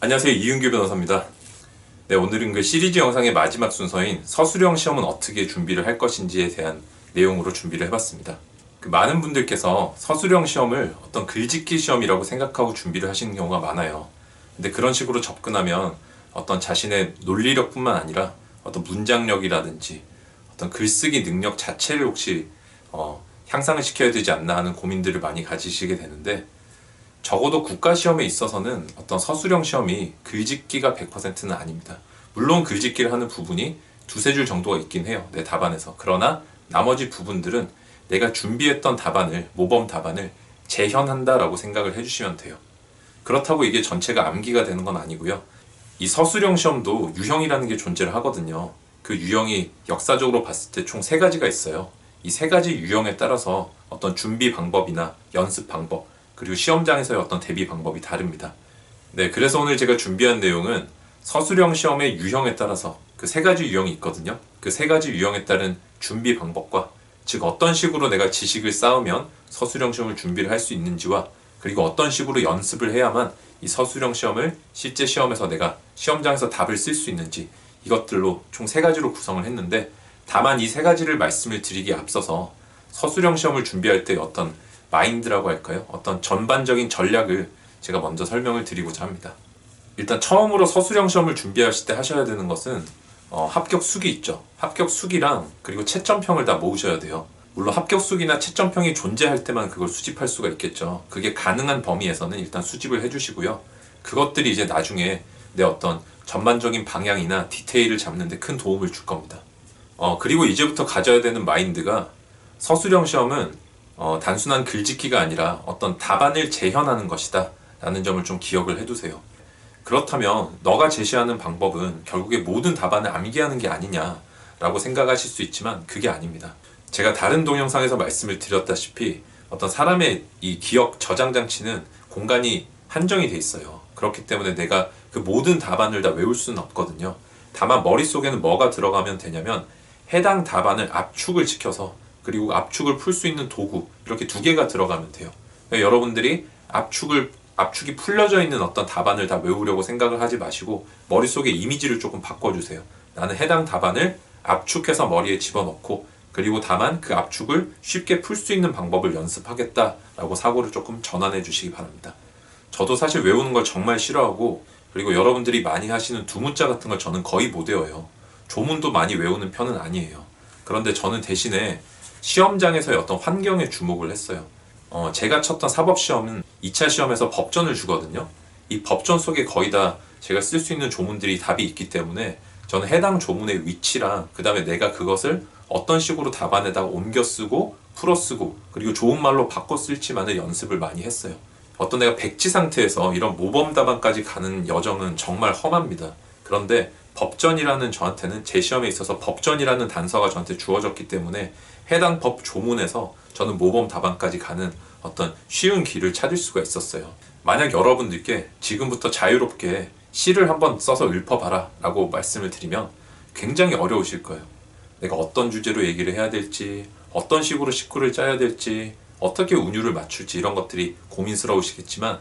안녕하세요. 이윤규 변호사입니다. 네, 오늘은 그 시리즈 영상의 마지막 순서인 서술형 시험은 어떻게 준비를 할 것인지에 대한 내용으로 준비를 해봤습니다. 많은 분들께서 서술형 시험을 어떤 글짓기 시험이라고 생각하고 준비를 하시는 경우가 많아요. 근데 그런 식으로 접근하면 어떤 자신의 논리력뿐만 아니라 어떤 문장력이라든지 어떤 글쓰기 능력 자체를 혹시 향상을 시켜야 되지 않나 하는 고민들을 많이 가지시게 되는데, 적어도 국가시험에 있어서는 어떤 서술형 시험이 글짓기가 100%는 아닙니다. 물론 글짓기를 하는 부분이 두세 줄 정도가 있긴 해요, 내 답안에서. 그러나 나머지 부분들은 내가 준비했던 답안을, 모범 답안을 재현한다라고 생각을 해주시면 돼요. 그렇다고 이게 전체가 암기가 되는 건 아니고요. 이 서술형 시험도 유형이라는 게 존재를 하거든요. 그 유형이 역사적으로 봤을 때 총 3가지가 있어요. 이 3가지 유형에 따라서 어떤 준비 방법이나 연습 방법, 그리고 시험장에서의 어떤 대비 방법이 다릅니다. 네, 그래서 오늘 제가 준비한 내용은 서술형 시험의 유형에 따라서 그 3가지 유형이 있거든요. 그 3가지 유형에 따른 준비 방법과, 즉 어떤 식으로 내가 지식을 쌓으면 서술형 시험을 준비를 할 수 있는지와, 그리고 어떤 식으로 연습을 해야만 이 서술형 시험을 실제 시험에서 내가 시험장에서 답을 쓸 수 있는지, 이것들로 총 3가지로 구성을 했는데, 다만 이 3가지를 말씀을 드리기에 앞서서 서술형 시험을 준비할 때 어떤 마인드라고 할까요? 어떤 전반적인 전략을 제가 먼저 설명을 드리고자 합니다. 일단 처음으로 서술형 시험을 준비하실 때 하셔야 되는 것은 합격 수기 있죠. 합격 수기랑 그리고 채점평을 다 모으셔야 돼요. 물론 합격 수기나 채점평이 존재할 때만 그걸 수집할 수가 있겠죠. 그게 가능한 범위에서는 일단 수집을 해주시고요. 그것들이 이제 나중에 내 어떤 전반적인 방향이나 디테일을 잡는 데 큰 도움을 줄 겁니다. 그리고 이제부터 가져야 되는 마인드가, 서술형 시험은 단순한 글짓기가 아니라 어떤 답안을 재현하는 것이다 라는 점을 좀 기억을 해두세요. 그렇다면 너가 제시하는 방법은 결국에 모든 답안을 암기하는 게 아니냐 라고 생각하실 수 있지만, 그게 아닙니다. 제가 다른 동영상에서 말씀을 드렸다시피 어떤 사람의 이 기억 저장 장치는 공간이 한정이 돼 있어요. 그렇기 때문에 내가 그 모든 답안을 다 외울 수는 없거든요. 다만 머릿속에는 뭐가 들어가면 되냐면, 해당 답안을 압축을 시켜서, 그리고 압축을 풀 수 있는 도구, 이렇게 2개가 들어가면 돼요. 그러니까 여러분들이 압축이 풀려져 있는 어떤 답안을 다 외우려고 생각을 하지 마시고 머릿속에 이미지를 조금 바꿔주세요. 나는 해당 답안을 압축해서 머리에 집어넣고, 그리고 다만 그 압축을 쉽게 풀 수 있는 방법을 연습하겠다라고 사고를 조금 전환해 주시기 바랍니다. 저도 사실 외우는 걸 정말 싫어하고, 그리고 여러분들이 많이 하시는 두문자 같은 걸 저는 거의 못 외워요. 조문도 많이 외우는 편은 아니에요. 그런데 저는 대신에 시험장에서의 어떤 환경에 주목을 했어요. 제가 쳤던 사법시험은 2차 시험에서 법전을 주거든요. 이 법전 속에 거의 다 제가 쓸 수 있는 조문들이 답이 있기 때문에 저는 해당 조문의 위치랑, 그 다음에 내가 그것을 어떤 식으로 답안에다가 옮겨 쓰고 풀어 쓰고 그리고 좋은 말로 바꿔 쓸지만을 연습을 많이 했어요. 어떤 내가 백지 상태에서 이런 모범 답안까지 가는 여정은 정말 험합니다. 그런데 법전이라는, 저한테는 제 시험에 있어서 법전이라는 단서가 저한테 주어졌기 때문에 해당 법 조문에서 저는 모범 답안까지 가는 어떤 쉬운 길을 찾을 수가 있었어요. 만약 여러분들께 지금부터 자유롭게 시를 한번 써서 읊어봐라 라고 말씀을 드리면 굉장히 어려우실 거예요. 내가 어떤 주제로 얘기를 해야 될지, 어떤 식으로 식구를 짜야 될지, 어떻게 운율을 맞출지, 이런 것들이 고민스러우시겠지만,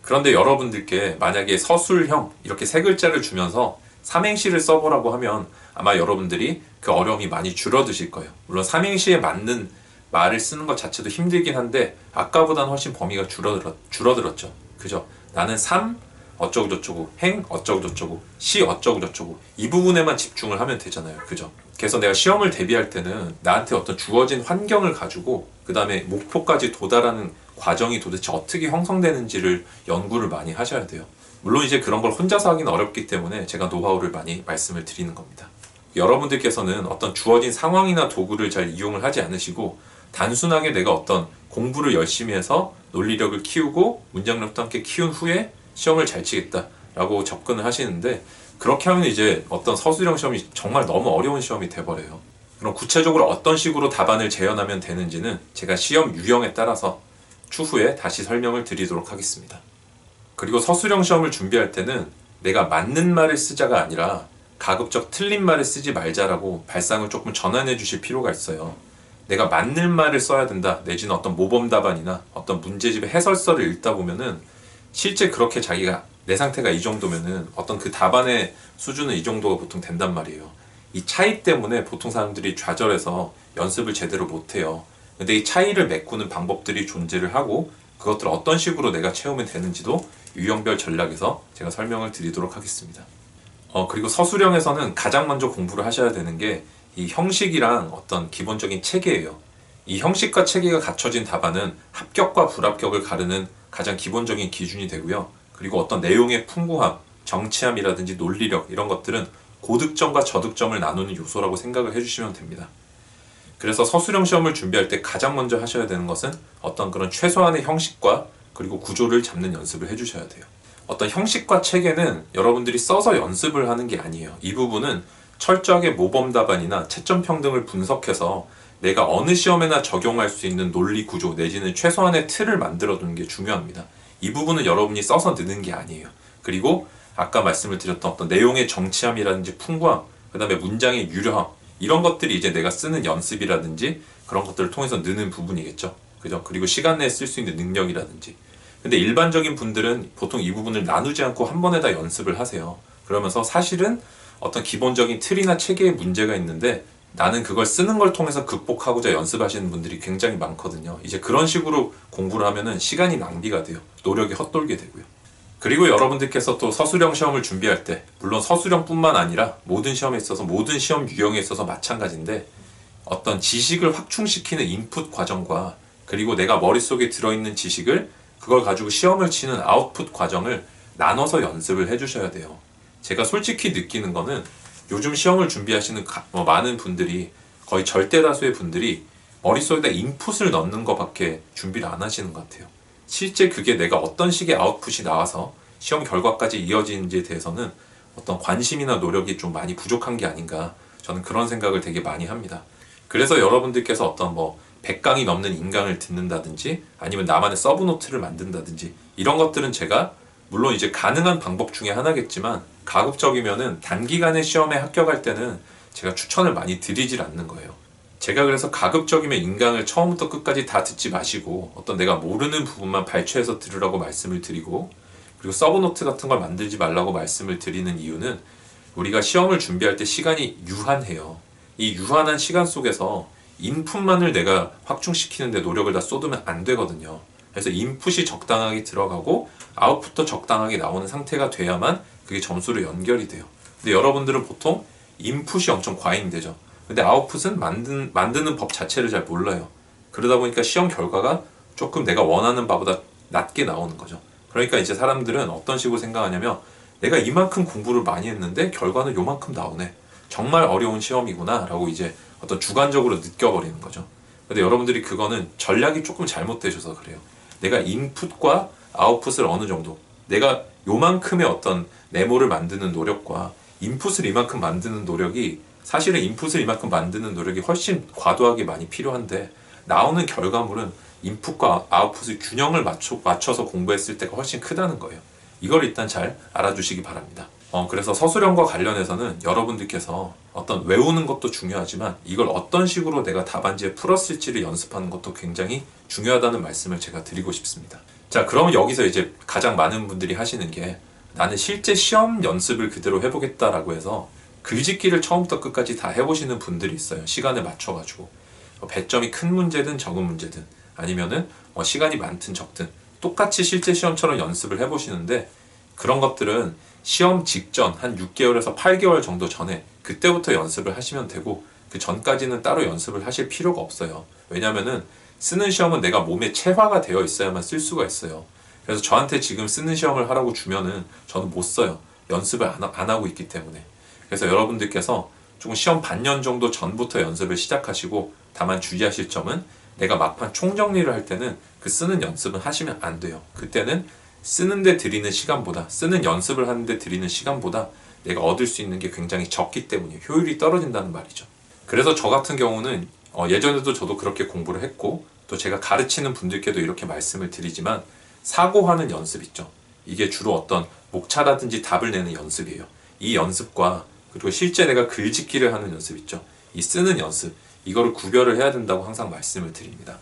그런데 여러분들께 만약에 서술형 이렇게 3글자를 주면서 삼행시를 써보라고 하면 아마 여러분들이 그 어려움이 많이 줄어드실 거예요. 물론 삼행시에 맞는 말을 쓰는 것 자체도 힘들긴 한데 아까보다는 훨씬 범위가 줄어들었죠. 그죠? 나는 삼 어쩌고저쩌고, 행 어쩌고저쩌고, 시 어쩌고저쩌고, 이 부분에만 집중을 하면 되잖아요. 그죠? 그래서 내가 시험을 대비할 때는 나한테 어떤 주어진 환경을 가지고 그 다음에 목표까지 도달하는 과정이 도대체 어떻게 형성되는지를 연구를 많이 하셔야 돼요. 물론 이제 그런 걸 혼자서 하기는 어렵기 때문에 제가 노하우를 많이 말씀을 드리는 겁니다. 여러분들께서는 어떤 주어진 상황이나 도구를 잘 이용을 하지 않으시고, 단순하게 내가 어떤 공부를 열심히 해서 논리력을 키우고 문장력도 함께 키운 후에 시험을 잘 치겠다라고 접근을 하시는데, 그렇게 하면 이제 어떤 서술형 시험이 정말 너무 어려운 시험이 돼버려요. 그럼 구체적으로 어떤 식으로 답안을 재현하면 되는지는 제가 시험 유형에 따라서 추후에 다시 설명을 드리도록 하겠습니다. 그리고 서술형 시험을 준비할 때는 내가 맞는 말을 쓰자가 아니라 가급적 틀린 말을 쓰지 말자라고 발상을 조금 전환해 주실 필요가 있어요. 내가 맞는 말을 써야 된다, 내지는 어떤 모범 답안이나 어떤 문제집의 해설서를 읽다 보면은 실제 그렇게 자기가 내 상태가 이 정도면은 어떤 그 답안의 수준은 이 정도가 보통 된단 말이에요. 이 차이 때문에 보통 사람들이 좌절해서 연습을 제대로 못해요. 근데 이 차이를 메꾸는 방법들이 존재를 하고 그것들을 어떤 식으로 내가 채우면 되는지도 유형별 전략에서 제가 설명을 드리도록 하겠습니다. 그리고 서술형에서는 가장 먼저 공부를 하셔야 되는 게 이 형식이랑 어떤 기본적인 체계예요. 이 형식과 체계가 갖춰진 답안은 합격과 불합격을 가르는 가장 기본적인 기준이 되고요. 그리고 어떤 내용의 풍부함, 정치함이라든지 논리력 이런 것들은 고득점과 저득점을 나누는 요소라고 생각을 해주시면 됩니다. 그래서 서술형 시험을 준비할 때 가장 먼저 하셔야 되는 것은 어떤 그런 최소한의 형식과 그리고 구조를 잡는 연습을 해주셔야 돼요. 어떤 형식과 체계는 여러분들이 써서 연습을 하는 게 아니에요. 이 부분은 철저하게 모범 답안이나 채점 평등을 분석해서 내가 어느 시험에나 적용할 수 있는 논리 구조 내지는 최소한의 틀을 만들어 두는 게 중요합니다. 이 부분은 여러분이 써서 넣는 게 아니에요. 그리고 아까 말씀을 드렸던 어떤 내용의 정치함이라든지 풍부함, 그 다음에 문장의 유려함 이런 것들이 이제 내가 쓰는 연습이라든지 그런 것들을 통해서 느는 부분이겠죠. 그죠? 그리고 시간 내에 쓸 수 있는 능력이라든지. 근데 일반적인 분들은 보통 이 부분을 나누지 않고 한 번에 다 연습을 하세요. 그러면서 사실은 어떤 기본적인 틀이나 체계에 문제가 있는데 나는 그걸 쓰는 걸 통해서 극복하고자 연습하시는 분들이 굉장히 많거든요. 이제 그런 식으로 공부를 하면은 시간이 낭비가 돼요. 노력이 헛돌게 되고요. 그리고 여러분들께서 또 서술형 시험을 준비할 때 물론 서술형뿐만 아니라 모든 시험에 있어서 모든 시험 유형에 있어서 마찬가지인데 어떤 지식을 확충시키는 인풋 과정과 그리고 내가 머릿속에 들어있는 지식을 그걸 가지고 시험을 치는 아웃풋 과정을 나눠서 연습을 해주셔야 돼요. 제가 솔직히 느끼는 거는 요즘 시험을 준비하시는 많은 분들이 거의 절대 다수의 분들이 머릿속에다 인풋을 넣는 것밖에 준비를 안 하시는 것 같아요. 실제 그게 내가 어떤 식의 아웃풋이 나와서 시험 결과까지 이어지는지에 대해서는 어떤 관심이나 노력이 좀 많이 부족한 게 아닌가 저는 그런 생각을 되게 많이 합니다. 그래서 여러분들께서 어떤 100강이 넘는 인강을 듣는다든지 아니면 나만의 서브노트를 만든다든지 이런 것들은 제가 물론 이제 가능한 방법 중에 하나겠지만 가급적이면은 단기간에 시험에 합격할 때는 제가 추천을 많이 드리질 않는 거예요. 제가 그래서 가급적이면 인강을 처음부터 끝까지 다 듣지 마시고 어떤 내가 모르는 부분만 발췌해서 들으라고 말씀을 드리고 그리고 서브노트 같은 걸 만들지 말라고 말씀을 드리는 이유는 우리가 시험을 준비할 때 시간이 유한해요. 이 유한한 시간 속에서 인풋만을 내가 확충시키는데 노력을 다 쏟으면 안 되거든요. 그래서 인풋이 적당하게 들어가고 아웃풋도 적당하게 나오는 상태가 돼야만 그게 점수로 연결이 돼요. 근데 여러분들은 보통 인풋이 엄청 과잉되죠. 근데 아웃풋은 만드는 법 자체를 잘 몰라요. 그러다 보니까 시험 결과가 조금 내가 원하는 바보다 낮게 나오는 거죠. 그러니까 이제 사람들은 어떤 식으로 생각하냐면 내가 이만큼 공부를 많이 했는데 결과는 요만큼 나오네. 정말 어려운 시험이구나 라고 이제 어떤 주관적으로 느껴버리는 거죠. 근데 여러분들이 그거는 전략이 조금 잘못되셔서 그래요. 내가 인풋과 아웃풋을 어느 정도 내가 요만큼의 어떤 메모를 만드는 노력과 인풋을 이만큼 만드는 노력이 사실은 인풋을 이만큼 만드는 노력이 훨씬 과도하게 많이 필요한데 나오는 결과물은 인풋과 아웃풋의 균형을 맞춰서 공부했을 때가 훨씬 크다는 거예요. 이걸 일단 잘 알아주시기 바랍니다. 그래서 서술형과 관련해서는 여러분들께서 어떤 외우는 것도 중요하지만 이걸 어떤 식으로 내가 답안지에 풀었을지를 연습하는 것도 굉장히 중요하다는 말씀을 제가 드리고 싶습니다. 자, 그럼 여기서 이제 가장 많은 분들이 하시는 게 나는 실제 시험 연습을 그대로 해보겠다라고 해서 글짓기를 처음부터 끝까지 다 해보시는 분들이 있어요. 시간에 맞춰가지고 배점이 큰 문제든 적은 문제든 아니면은 시간이 많든 적든 똑같이 실제 시험처럼 연습을 해보시는데 그런 것들은 시험 직전 한 6개월에서 8개월 정도 전에 그때부터 연습을 하시면 되고 그 전까지는 따로 연습을 하실 필요가 없어요. 왜냐면은 쓰는 시험은 내가 몸에 체화가 되어 있어야만 쓸 수가 있어요. 그래서 저한테 지금 쓰는 시험을 하라고 주면은 저는 못 써요. 연습을 안 하고 있기 때문에. 그래서 여러분들께서 조금 시험 반년 정도 전부터 연습을 시작하시고 다만 주의하실 점은 내가 막판 총정리를 할 때는 그 쓰는 연습은 하시면 안 돼요. 그때는 쓰는데 들이는 시간보다 쓰는 연습을 하는데 들이는 시간보다 내가 얻을 수 있는 게 굉장히 적기 때문에 효율이 떨어진다는 말이죠. 그래서 저 같은 경우는 예전에도 저도 그렇게 공부를 했고 또 제가 가르치는 분들께도 이렇게 말씀을 드리지만 사고하는 연습 있죠. 이게 주로 어떤 목차라든지 답을 내는 연습이에요. 이 연습과 그리고 실제 내가 글짓기를 하는 연습 있죠. 이 쓰는 연습 이거를 구별을 해야 된다고 항상 말씀을 드립니다.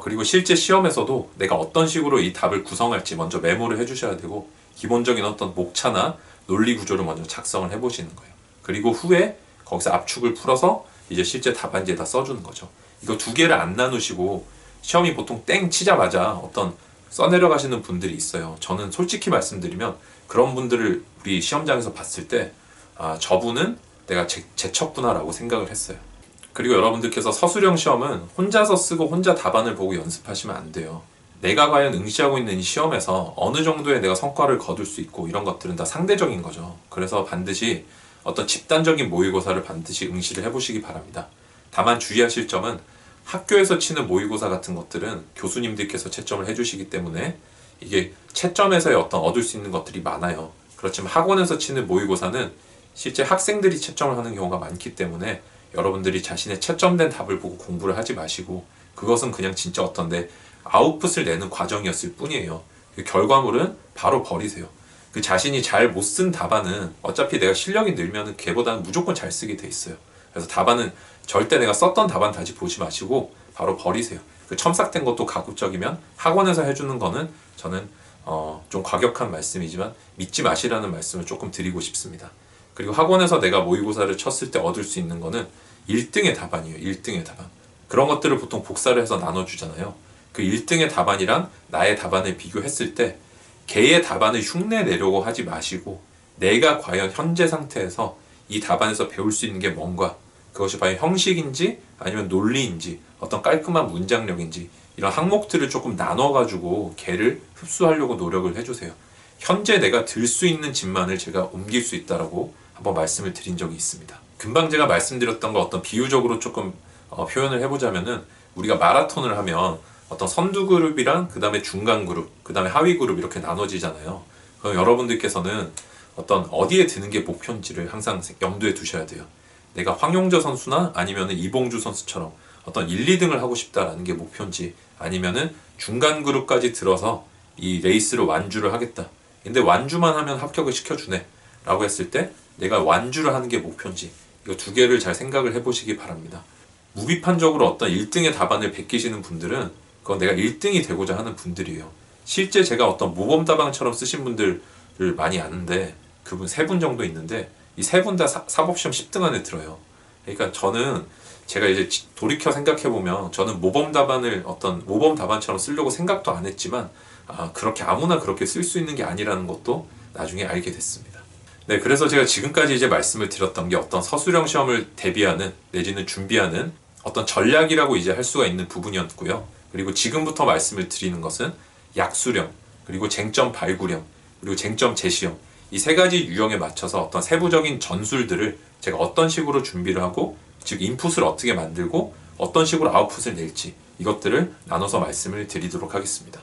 그리고 실제 시험에서도 내가 어떤 식으로 이 답을 구성할지 먼저 메모를 해주셔야 되고 기본적인 어떤 목차나 논리 구조를 먼저 작성을 해보시는 거예요. 그리고 후에 거기서 압축을 풀어서 이제 실제 답안지에다 써주는 거죠. 이거 두 개를 안 나누시고 시험이 보통 땡 치자마자 어떤 써내려가시는 분들이 있어요. 저는 솔직히 말씀드리면 그런 분들을 우리 시험장에서 봤을 때 저분은 내가 제쳤구나라고 생각을 했어요. 그리고 여러분들께서 서술형 시험은 혼자서 쓰고 혼자 답안을 보고 연습하시면 안 돼요. 내가 과연 응시하고 있는 이 시험에서 어느 정도의 내가 성과를 거둘 수 있고 이런 것들은 다 상대적인 거죠. 그래서 반드시 어떤 집단적인 모의고사를 반드시 응시를 해보시기 바랍니다. 다만 주의하실 점은 학교에서 치는 모의고사 같은 것들은 교수님들께서 채점을 해주시기 때문에 이게 채점에서의 어떤 얻을 수 있는 것들이 많아요. 그렇지만 학원에서 치는 모의고사는 실제 학생들이 채점을 하는 경우가 많기 때문에 여러분들이 자신의 채점된 답을 보고 공부를 하지 마시고 그것은 그냥 진짜 어떤 내 아웃풋을 내는 과정이었을 뿐이에요. 그 결과물은 바로 버리세요. 그 자신이 잘 못 쓴 답안은 어차피 내가 실력이 늘면은 걔보다는 무조건 잘 쓰게 돼 있어요. 그래서 답안은 절대 내가 썼던 답안 다시 보지 마시고 바로 버리세요. 그 첨삭된 것도 가급적이면 학원에서 해주는 거는 저는 좀 과격한 말씀이지만 믿지 마시라는 말씀을 조금 드리고 싶습니다. 그리고 학원에서 내가 모의고사를 쳤을 때 얻을 수 있는 거는 1등의 답안이에요. 1등의 답안. 그런 것들을 보통 복사를 해서 나눠주잖아요. 그 1등의 답안이랑 나의 답안을 비교했을 때 걔의 답안을 흉내 내려고 하지 마시고 내가 과연 현재 상태에서 이 답안에서 배울 수 있는 게 뭔가 그것이 과연 형식인지 아니면 논리인지 어떤 깔끔한 문장력인지 이런 항목들을 조금 나눠가지고 걔를 흡수하려고 노력을 해주세요. 현재 내가 들 수 있는 집만을 제가 옮길 수 있다라고 한번 말씀을 드린 적이 있습니다. 금방 제가 말씀드렸던 거 어떤 비유적으로 조금 표현을 해보자면은 우리가 마라톤을 하면 어떤 선두 그룹이랑 그 다음에 중간 그룹, 그 다음에 하위 그룹 이렇게 나눠지잖아요. 그럼 여러분들께서는 어떤 어디에 드는 게 목표인지를 항상 염두에 두셔야 돼요. 내가 황용조 선수나 아니면은 이봉주 선수처럼 어떤 1, 2등을 하고 싶다라는 게 목표인지 아니면은 중간 그룹까지 들어서 이 레이스를 완주를 하겠다. 근데 완주만 하면 합격을 시켜주네 라고 했을 때 내가 완주를 하는 게 목표인지 이거 두 개를 잘 생각을 해보시기 바랍니다. 무비판적으로 어떤 1등의 답안을 베끼시는 분들은 그건 내가 1등이 되고자 하는 분들이에요. 실제 제가 어떤 모범답안처럼 쓰신 분들을 많이 아는데 그분 3분 정도 있는데 이 3분 다 사법시험 10등 안에 들어요. 그러니까 저는 제가 이제 돌이켜 생각해보면 저는 모범답안을 어떤 모범답안처럼 쓰려고 생각도 안 했지만 그렇게 아무나 그렇게 쓸 수 있는 게 아니라는 것도 나중에 알게 됐습니다. 네, 그래서 제가 지금까지 이제 말씀을 드렸던 게 어떤 서술형 시험을 대비하는 내지는 준비하는 어떤 전략이라고 이제 할 수가 있는 부분이었고요. 그리고 지금부터 말씀을 드리는 것은 약수령, 그리고 쟁점 발굴형, 그리고 쟁점 제시형 이 3가지 유형에 맞춰서 어떤 세부적인 전술들을 제가 어떤 식으로 준비를 하고 즉 인풋을 어떻게 만들고 어떤 식으로 아웃풋을 낼지 이것들을 나눠서 말씀을 드리도록 하겠습니다.